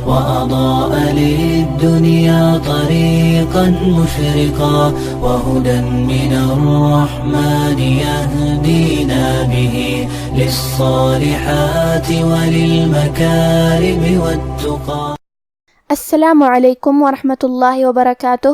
وأضاء للدنيا طريقا مشرقا وهدى من الرحمن يهدينا به للصالحات وللمكارم والتقى. السلام علیکم ورحمۃ اللہ وبرکاتہ.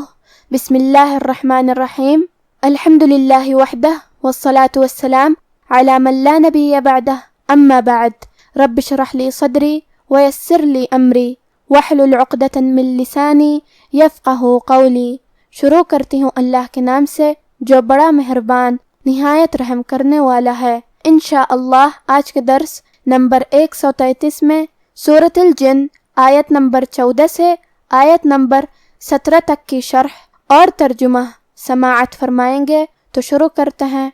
بسم اللہ الرحمن الرحیم. الحمد للہ وحدہ والصلاة والسلام علی من لا نبی بعدہ. اما بعد رب اشرح لی صدری ویسر لی امری واحلل عقدۃ من لسانی یفقہوا قولی. شروع کرتی ہوں اللہ کے نام سے جو بڑا مہربان نہایت رحم کرنے والا ہے. انشاءاللہ آج کے درس نمبر 133 میں سورۃ الجن آیت نمبر 14 سے آیت نمبر 17 تک کی شرح اور ترجمہ سماعت فرمائیں گے. تو شروع کرتے ہیں.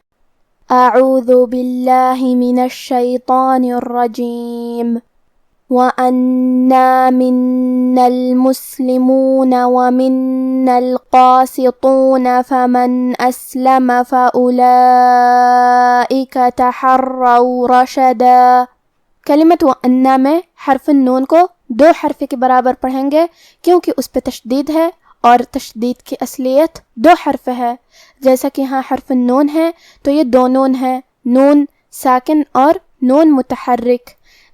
اعوذ باللہ من الشیطان الرجیم. وَأَنَّا مِنَّا الْمُسْلِمُونَ وَمِنَّا الْقَاسِطُونَ فَمَنْ أَسْلَمَ فَأُولَئِكَ تَحَرَّوْا رَشَدًا. کلمت وَأَنَّا میں حرف النون کو 2 حرف کے برابر پڑھیں گے کیونکہ اس پہ تشدید ہے اور تشدید کی اصلیت 2 حرف ہے. جیسا کہ یہاں حرف النون ہے تو یہ 2 نون ہے، نون ساکن اور نون متحرک.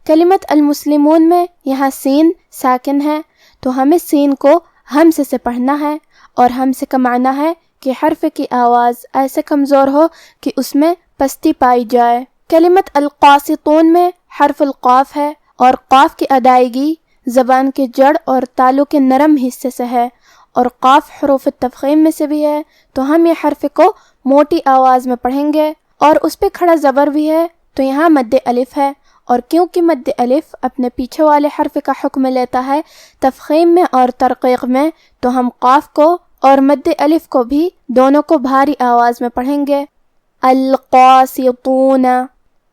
کلمت المسلمون میں یہاں سین ساکن ہے تو ہمیں سین کو ہمزے سے پڑھنا ہے، اور ہمزے کا معنی ہے کہ حرف کی آواز ایسے کمزور ہو کہ اس میں پستی پائی جائے. کلمت القاسطون میں حرف القاف ہے اور قاف کی ادائیگی زبان کے جڑ اور تالو کے نرم حصے سے ہے، اور قاف حروف التفخیم میں سے بھی ہے تو ہم یہ حرف کو موٹی آواز میں پڑھیں گے. اور اس پہ کھڑا زبر بھی ہے تو یہاں مد الف ہے، اور کیونکہ مد الف اپنے پیچھے والے حرف کا حکم لیتا ہے تفخیم میں اور ترقیق میں، تو ہم قاف کو اور مد الف کو بھی دونوں کو بھاری آواز میں پڑھیں گے. القاسطون.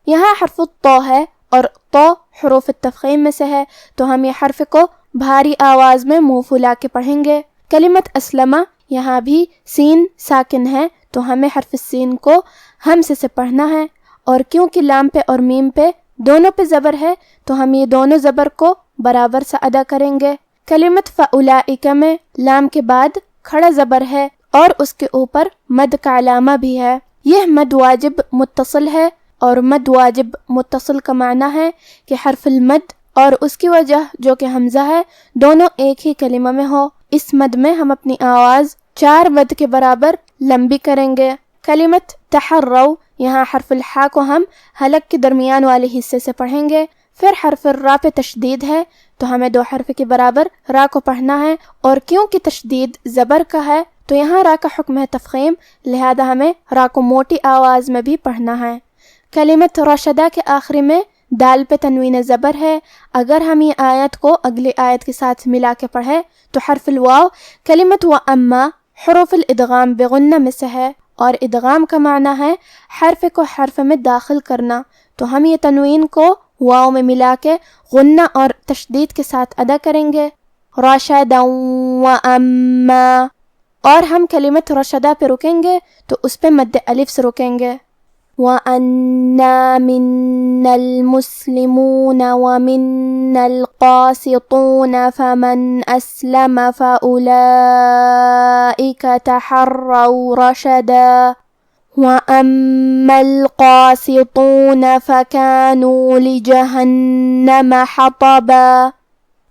یہاں حرف الطا ہے اور طا حروف التفخیم میں سے ہے تو ہم یہ حرف کو بھاری آواز میں منہ پھلا کے پڑھیں گے. کلمت اسلمہ یہاں بھی سین ساکن ہے تو ہمیں حرف سین کو ہمزے سے پڑھنا ہے، اور کیونکہ لام پہ اور میم پہ دونوں پہ زبر ہے تو ہم یہ دونوں زبر کو برابر سے ادا کریں گے. کلمت فاولائک میں لام کے بعد کھڑا زبر ہے اور اس کے اوپر مد کا علامہ بھی ہے. یہ مد واجب متصل ہے، اور مد واجب متصل کا معنی ہے کہ حرف المد اور اس کی وجہ جو کہ حمزہ ہے دونوں ایک ہی کلمہ میں ہو. اس مد میں ہم اپنی آواز 4 مد کے برابر لمبی کریں گے. کلمت تحروا یہاں حرف الحا کو ہم حلق کے درمیان والے حصے سے پڑھیں گے. پھر حرف الرا پہ تشدید ہے تو ہمیں 2 حرف کے برابر را کو پڑھنا ہے، اور کیونکہ تشدید زبر کا ہے تو یہاں را کا حکم ہے تفخیم، لہذا ہمیں را کو موٹی آواز میں بھی پڑھنا ہے. کلمت رشدہ کے آخری میں دال پہ تنوین زبر ہے. اگر ہم یہ آیت کو اگلی آیت کے ساتھ ملا کے پڑھیں تو حرف الواو کلمت وَأَمَّا حروف الادغام بغنہ میں سے ہے، اور ادغام کا معنی ہے حرف کو حرف میں داخل کرنا، تو ہم یہ تنوین کو واو میں ملا کے غنہ اور تشدید کے ساتھ ادا کریں گے. رَشَدًا وَأَمَّا. اور ہم کلمت رشدہ پہ رکیں گے تو اس پہ مد الف سے رکیں گے. وَأَنَّا مِنَّا الْمُسْلِمُونَ وَمِنَّا الْقَاسِطُونَ فَمَنْ أَسْلَمَ فَأُولَئِكَ تَحَرَّوْا رَشَدًا. وَأَمَّا الْقَاسِطُونَ فَكَانُوا لِجَهَنَّمَ حَطَبًا.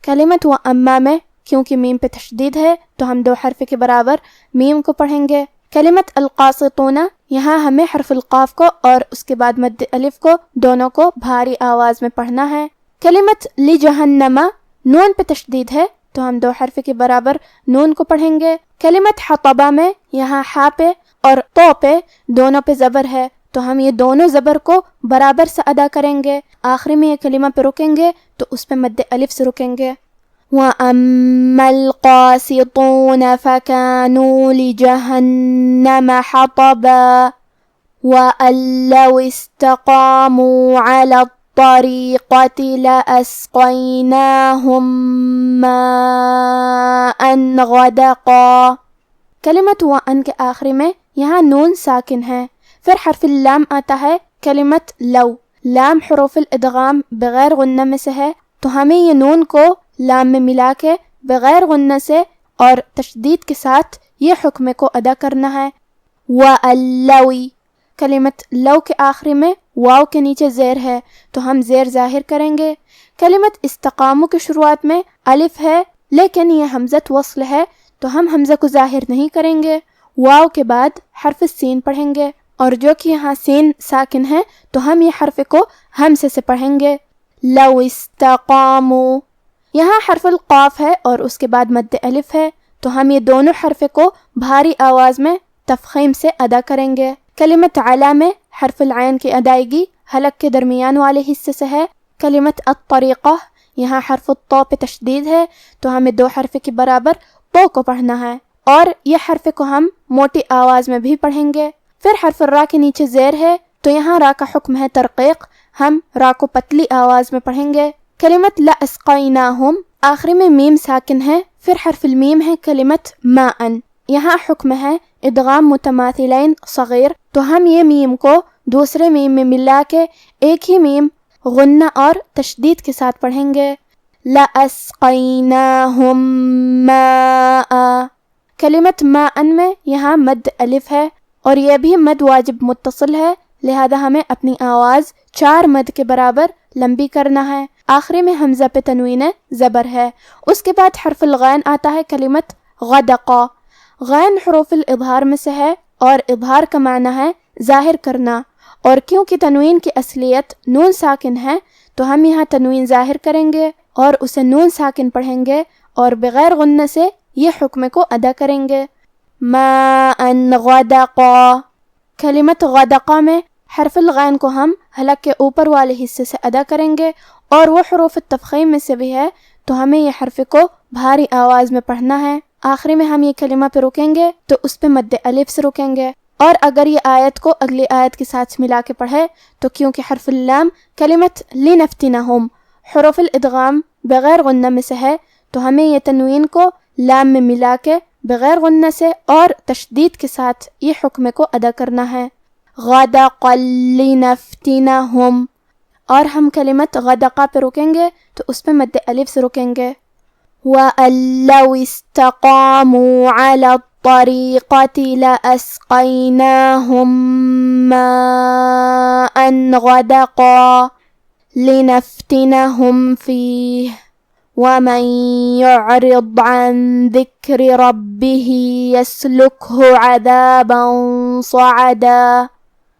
کلمت وَأَمَّا میں کیونکہ میم پہ تشدید ہے تو ہم 2 حرف کے برابر میم کو پڑھیں گے. کلمت القاسطون یہاں ہمیں حرف القاف کو اور اس کے بعد مد الف کو دونوں کو بھاری آواز میں پڑھنا ہے. کلمت لجہنم نون پہ تشدید ہے تو ہم 2 حرف کے برابر نون کو پڑھیں گے. کلمت حطبہ میں یہاں ہا پہ اور تو پہ دونوں پہ زبر ہے تو ہم یہ دونوں زبر کو برابر سے ادا کریں گے. آخری میں یہ کلمہ پہ رکیں گے تو اس پہ مد الف سے رکیں گے. وَأَمَّا الْقَاسِطُونَ فَكَانُوا لِجَهَنَّمَ حَطَبًا وَأَن لَّوْ اسْتَقَامُوا عَلَى الطَّرِيقَةِ لَأَسْقَيْنَاهُم مَّاءً غَدَقًا. کلمت وَأَن کے آخری میں یہاں نون ساکن ہے. پھر حرف اللام آتا ہے. کلمت لو لام حروف الادغام بغیر غنہ میں سے ہے تو ہمیں یہ نون کو لام میں ملا کے بغیر غنہ سے اور تشدید کے ساتھ یہ حکم کو ادا کرنا ہے۔ وَأَلَّوِ، کلمت لو کے آخری میں واو کے نیچے زیر ہے تو ہم زیر ظاہر کریں گے۔ کلمت استقامو کی شروعات میں الف ہے لیکن یہ حمزۃ وصل ہے تو ہم حمزہ کو ظاہر نہیں کریں گے، واو کے بعد حرف سین پڑھیں گے، اور جو کہ یہاں سین ساکن ہے تو ہم یہ حرف کو ہمزے سے پڑھیں گے۔ لو استقامو، یہاں حرف القاف ہے اور اس کے بعد مد الف ہے تو ہم یہ دونوں حرف کو بھاری آواز میں تفخیم سے ادا کریں گے۔ کلمت علا میں حرف العین کی ادائیگی حلق کے درمیان والے حصے سے ہے۔ کلمت الطریقہ، یہاں حرف الطو پہ تشدید ہے تو ہمیں دو حرف کے برابر طو کو پڑھنا ہے، اور یہ حرف کو ہم موٹی آواز میں بھی پڑھیں گے۔ پھر حرف الراء کے نیچے زیر ہے تو یہاں راء کا حکم ہے ترقیق، ہم راء کو پتلی آواز میں پڑھیں گے۔ کلمت لَأَسْقَيْنَاهُمْ، آخری میں میم ساکن ہے، پھر حرف المیم ہے کلمت ماءً، یہاں حکم ہے ادغام متماثلین صغیر تو ہم یہ میم کو دوسرے میم میں ملا کے ایک ہی میم غنہ اور تشدید کے ساتھ پڑھیں گے۔ لَأَسْقَيْنَاهُمْ مَاءً، کلمت ماءً میں یہاں مد الف ہے اور یہ بھی مد واجب متصل ہے، لہذا ہمیں اپنی آواز 4 مد کے برابر لمبی کرنا ہے۔ آخری میں حمزہ پہ تنوین زبر ہے۔ اس کے بعد حرف الغین آتا ہے کلمت غدقا، غین حروف الاظہار میں سے ہے اور اظہار کا معنی ہے ظاہر کرنا، اور کیونکہ تنوین کی اصلیت نون ساکن ہے تو ہم یہاں تنوین ظاہر کریں گے اور اسے نون ساکن پڑھیں گے اور بغیر غنہ سے یہ حکم کو ادا کریں گے۔ ماءً غدقا، کلمت غدقا میں حرف الغین کو ہم حلق کے اوپر والے حصے سے ادا کریں گے اور وہ حروف التفخیم میں سے بھی ہے تو ہمیں یہ حرف کو بھاری آواز میں پڑھنا ہے۔ آخری میں ہم یہ کلمہ پہ رکیں گے تو اس پہ مد الف سے رکیں گے، اور اگر یہ آیت کو اگلی آیت کے ساتھ ملا کے پڑھے تو کیونکہ حرف اللام کلمت لنفتنہم حروف الادغام بغیر غنہ میں سے ہے تو ہمیں یہ تنوین کو لام میں ملا کے بغیر غنہ سے اور تشدید کے ساتھ یہ حکم کو ادا کرنا ہے۔ غدقا لنفتنہم، اور ہم کلمت غدقا پہ رکیں گے تو اس پہ مد الف سے رکیں گے۔ وَأَن لَوْ اسْتَقَامُوا عَلَى الطَّرِيقَةِ لَأَسْقَيْنَاهُمْ مَاءً غَدَقًا لِنَفْتِنَهُمْ فِيهِ وَمَنْ يُعْرِضْ عَنْ ذِكْرِ رَبِّهِ يَسْلُكْهُ عَذَابًا صَعَدًا،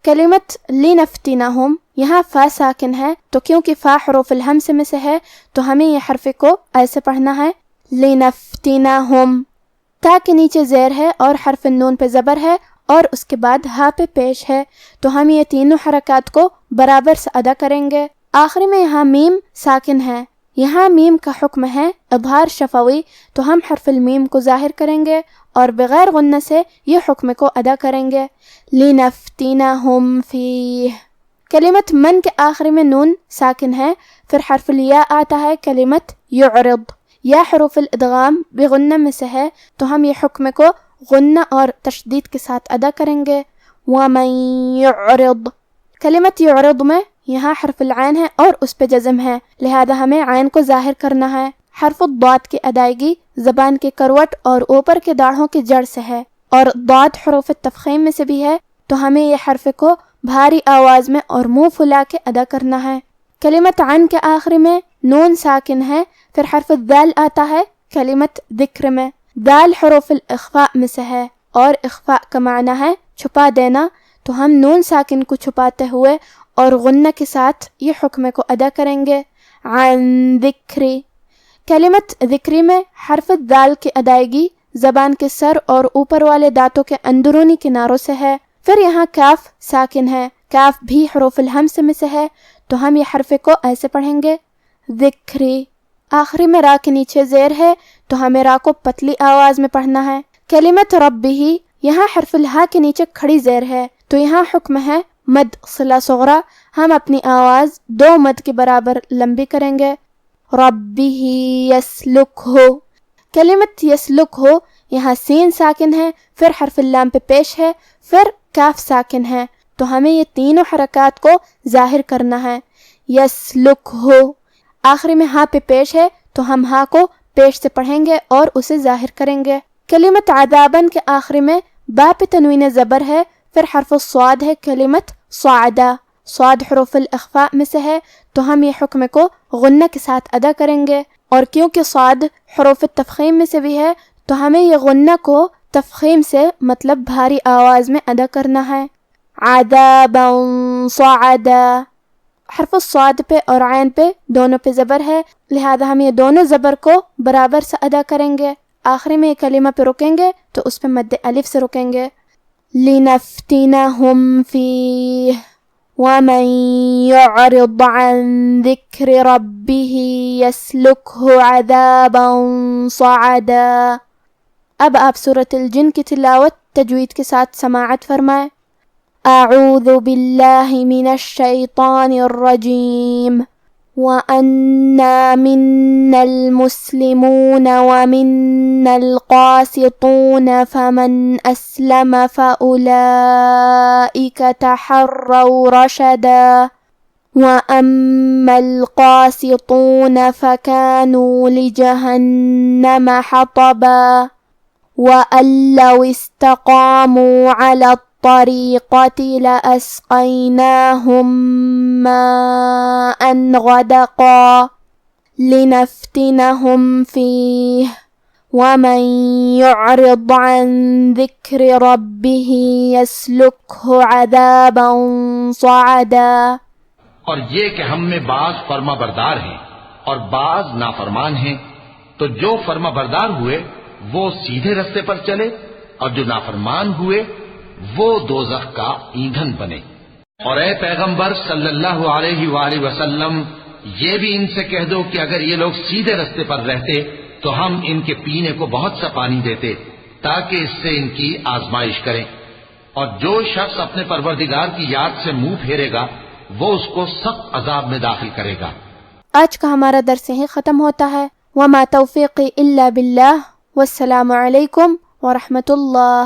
کلمت لِنَفْتِنَهُمْ یہاں فا ساکن ہے تو کیونکہ فا حروف الہمز میں سے ہے تو ہمیں یہ حرف کو ایسے پڑھنا ہے لِنَفْتِنَهُمْ، تا کے نیچے زیر ہے اور حرف النون پہ زبر ہے اور اس کے بعد ہا پہ پیش ہے تو ہم یہ تینوں حرکات کو برابر سے ادا کریں گے۔ آخری میں یہاں میم ساکن ہے، یہاں میم کا حکم ہے اظہار شفوی تو ہم حرف المیم کو ظاہر کریں گے اور بغیر غنہ سے یہ حکم کو ادا کریں گے۔ لِنَفْتِنَهُمْ فِيهِ، کلمت من کے آخری میں نون ساکن ہے، پھر حرف الیا آتا ہے کلمت یعرض، یا حروف الادغام بغنہ میں سے ہے تو ہم یہ حکم کو غنہ اور تشدید کے ساتھ ادا کریں گے۔ وَمَن يُعْرِض، کلمت یعرض میں یہاں حرف العین ہے اور اس پہ جزم ہے لہذا ہمیں عین کو ظاہر کرنا ہے۔ حرف الضاد کی ادائیگی زبان کے کروٹ اور اوپر کے داڑھوں کے جڑ سے ہے اور ضاد حروف التفخیم میں سے بھی ہے تو ہمیں یہ حرف کو بھاری آواز میں اور منہ پھلا کے ادا کرنا ہے۔ کلمت عن کے آخری میں نون ساکن ہے، پھر حرف الذال آتا ہے کلمت ذکر میں، دال حروف الاخفاء میں سے ہے اور اخفاء کا معنی ہے چھپا دینا تو ہم نون ساکن کو چھپاتے ہوئے اور غنہ کے ساتھ یہ حکم کو ادا کریں گے۔ عن ذکری، کلمت ذکری میں حرف الذال کی ادائیگی زبان کے سر اور اوپر والے دانتوں کے اندرونی کناروں سے ہے، پھر یہاں کاف ساکن ہے، کاف بھی حروف الہمز میں سے ہے تو ہم یہ حرف کو ایسے پڑھیں گے ذکری۔ آخری میں را کے نیچے زیر ہے تو ہمیں را کو پتلی آواز میں پڑھنا ہے۔ کلمت ربی، یہاں حرف الہا کے نیچے کھڑی زیر ہے تو یہاں حکم ہے مد صلہ صغرا، ہم اپنی آواز 2 مد کے برابر لمبی کریں گے۔ ربی یسلکہ، کلمت یسلکہ یہاں سین ساکن ہے، پھر حرف اللام پہ پیش ہے، پھر کاف ساکن ہے تو ہمیں یہ تینوں حرکات کو ظاہر کرنا ہے۔ یسلکہ، آخری میں ہاں پہ پیش ہے تو ہم ہا کو پیش سے پڑھیں گے اور اسے ظاہر کریں گے۔ کلمت عذابن کے آخری میں با پہ تنوین زبر ہے، پھر حرف الصاد ہے کلمت صعدہ، صاد حروف الاخفاء میں سے ہے تو ہم یہ حکم کو غنہ کے ساتھ ادا کریں گے، اور کیونکہ صاد حروف تفخیم میں سے بھی ہے تو ہمیں یہ غنہ کو تفخیم سے مطلب بھاری آواز میں ادا کرنا ہے۔ عذابا صعدا، حرف الصاد پہ اور عین پہ دونوں پہ زبر ہے، لہذا ہم یہ دونوں زبر کو برابر سے ادا کریں گے۔ آخری میں یہ کلمہ پہ رکیں گے تو اس پہ مد الف سے رکیں گے۔ لِنَفْتِنَهُمْ فِيهِ وَمَنْ يُعْرِضْ عَنْ ذِكْرِ رَبِّهِ يَسْلُكْهُ عَذَابًا صَعَدًا۔ اب آپ سورۃ الجن کی تلاوت تجوید کے ساتھ سماعت فرمائیں۔ اعوذ باللہ من الشیطان الرجیم وَأَنَّا مِنَّا الْمُسْلِمُونَ وَمِنَّا الْقَاسِطُونَ فَمَنْ أَسْلَمَ فَأُولَئِكَ تَحَرَّوْا رَشَدًا وَأَمَّا الْقَاسِطُونَ فَكَانُوا لِجَهَنَّمَ حَطَبًا وَأَن لَّوْ اسْتَقَامُوا عَلَى الطَّرِيقَةِ لَأَسْقَيْنَاهُم مَّاءً غَدَقًا لِنَفْتِنَهُمْ فِيهِ وَمَن يُعْرِضْ عَن ذِكْرِ رَبِّهِ يَسْلُكْهُ عَذَابًا صَعَدًا۔ اور یہ کہ ہم میں بعض فرما بردار ہیں اور بعض نافرمان ہیں، تو جو فرما بردار ہوئے وہ سیدھے رستے پر چلے اور جو نافرمان ہوئے وہ دوزخ کا ایندھن بنے۔ اور اے پیغمبر صلی اللہ علیہ وآلہ وسلم، یہ بھی ان سے کہہ دو کہ اگر یہ لوگ سیدھے رستے پر رہتے تو ہم ان کے پینے کو بہت سا پانی دیتے تاکہ اس سے ان کی آزمائش کریں، اور جو شخص اپنے پروردگار کی یاد سے منہ پھیرے گا وہ اس کو سخت عذاب میں داخل کرے گا۔ آج کا ہمارا درس یہیں ختم ہوتا ہے۔ وما توفیقی الا باللہ، والسلام علیکم ورحمۃ اللہ۔